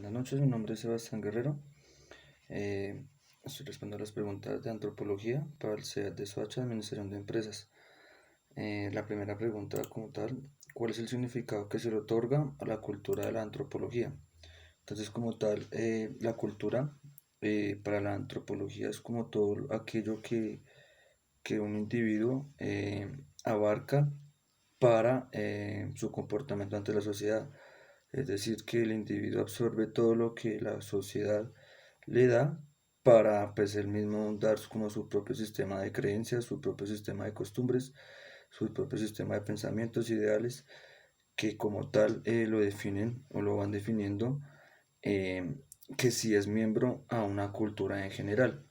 Buenas noches, mi nombre es Sebastián Guerrero. Eh, Estoy respondiendo a las preguntas de antropología para el CEAT de Soacha, Administración de Empresas. La primera pregunta como tal, ¿cuál es el significado que se le otorga a la cultura de la antropología? Entonces, como tal, la cultura para la antropología es como todo aquello que un individuo abarca para su comportamiento ante la sociedad. Es decir, que el individuo absorbe todo lo que la sociedad le da para pues él mismo dar como su propio sistema de creencias, su propio sistema de costumbres, su propio sistema de pensamientos, ideales, que como tal lo definen o lo van definiendo, eh, que si es miembro a una cultura en general.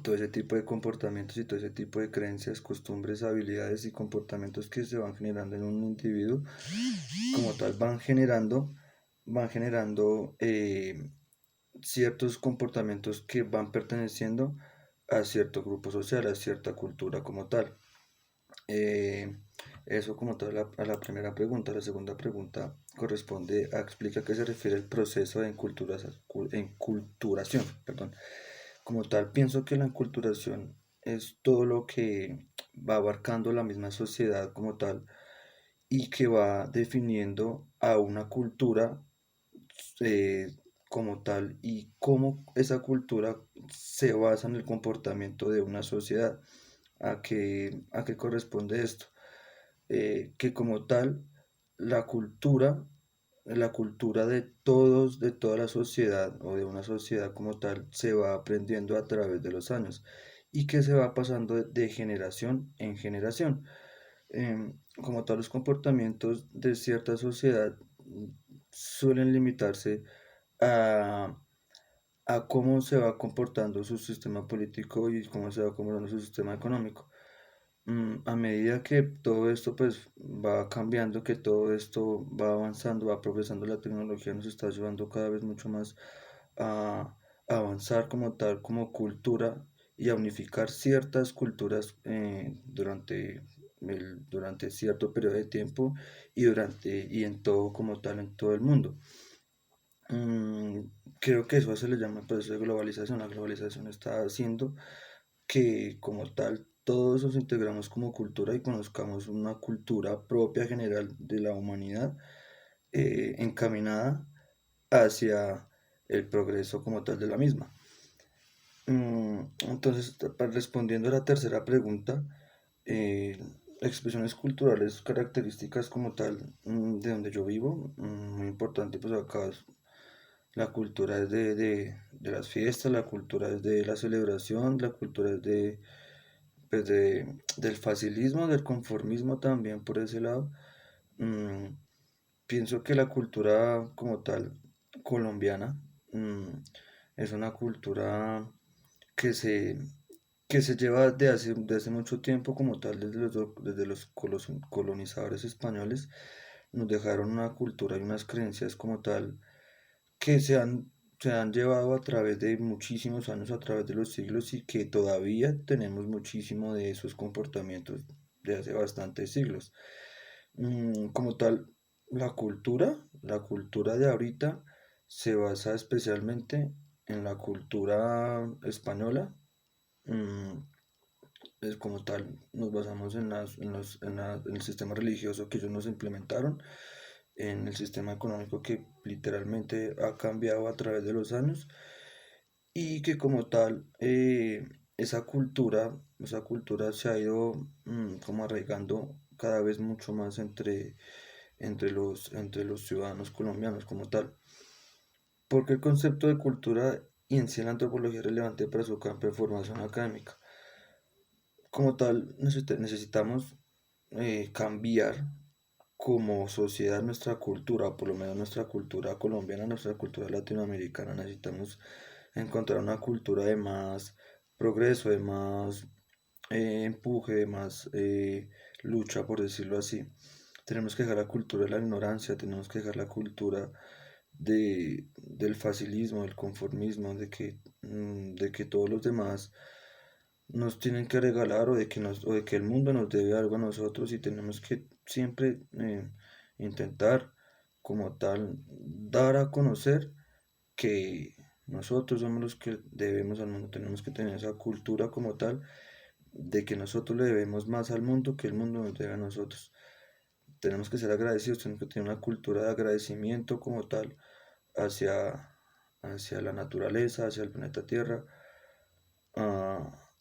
Todo ese tipo de comportamientos y todo ese tipo de creencias, costumbres, habilidades y comportamientos que se van generando en un individuo, como tal van generando ciertos comportamientos que van perteneciendo a cierto grupo social, a cierta cultura como tal. Eh, Eso como tal a la primera pregunta. La segunda pregunta corresponde a explica a qué se refiere el proceso de enculturación. Perdón. Como tal, pienso que la enculturación es todo lo que va abarcando la misma sociedad como tal y que va definiendo a una cultura eh, como tal y cómo esa cultura se basa en el comportamiento de una sociedad. ¿A qué corresponde esto? Que como tal, la cultura, la cultura de todos, de toda la sociedad o de una sociedad como tal, se va aprendiendo a través de los años y que se va pasando de generación en generación. Como tal, los comportamientos de cierta sociedad suelen limitarse a, a cómo se va comportando su sistema político y cómo se va comportando su sistema económico. A medida que todo esto pues va cambiando, que todo esto va avanzando, va progresando, la tecnología nos está ayudando cada vez mucho más a avanzar como tal, como cultura y a unificar ciertas culturas durante cierto periodo de tiempo y en todo como tal, en todo el mundo. Mm, Creo que eso se le llama proceso de globalización. La globalización está haciendo que como tal todos nos integramos como cultura y conozcamos una cultura propia general de la humanidad encaminada hacia el progreso como tal de la misma. Entonces, respondiendo a la tercera pregunta, eh, expresiones culturales, características como tal de donde yo vivo, muy importante, pues acá la cultura es de las fiestas, la cultura es de la celebración, la cultura es del facilismo, del conformismo también por ese lado. Mm, Pienso que la cultura como tal colombiana es una cultura que se, que se lleva de hace mucho tiempo como tal desde los colonizadores españoles. Nos dejaron una cultura y unas creencias como tal que se han llevado a través de muchísimos años, a través de los siglos y que todavía tenemos muchísimo de esos comportamientos de hace bastantes siglos. Como tal, la cultura de ahorita se basa especialmente en la cultura española. mm, es como tal, nos basamos en el sistema religioso que ellos nos implementaron, en el sistema económico que literalmente ha cambiado a través de los años y que como tal esa cultura se ha ido como arraigando cada vez mucho más entre los ciudadanos colombianos como tal. Porque el concepto de cultura y en sí la antropología es relevante para su campo de formación académica. Como tal, necesitamos cambiar como sociedad nuestra cultura, o por lo menos nuestra cultura colombiana, nuestra cultura latinoamericana. Necesitamos encontrar una cultura de más progreso, de más empuje, de más lucha, por decirlo así. Tenemos que dejar la cultura de la ignorancia, tenemos que dejar la cultura del facilismo, del conformismo, de que todos los demás nos tienen que regalar o de que el mundo nos debe algo a nosotros y tenemos que siempre intentar como tal dar a conocer que nosotros somos los que debemos al mundo, tenemos que tener esa cultura como tal, de que nosotros le debemos más al mundo que el mundo nos debe a nosotros. Tenemos que ser agradecidos, tenemos que tener una cultura de agradecimiento como tal hacia la naturaleza, hacia el planeta Tierra,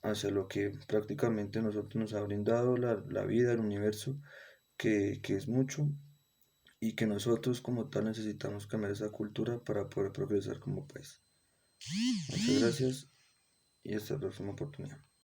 hacia lo que prácticamente nosotros nos ha brindado la vida, el universo, que es mucho y que nosotros como tal necesitamos cambiar esa cultura para poder progresar como país. Muchas gracias y hasta la próxima oportunidad.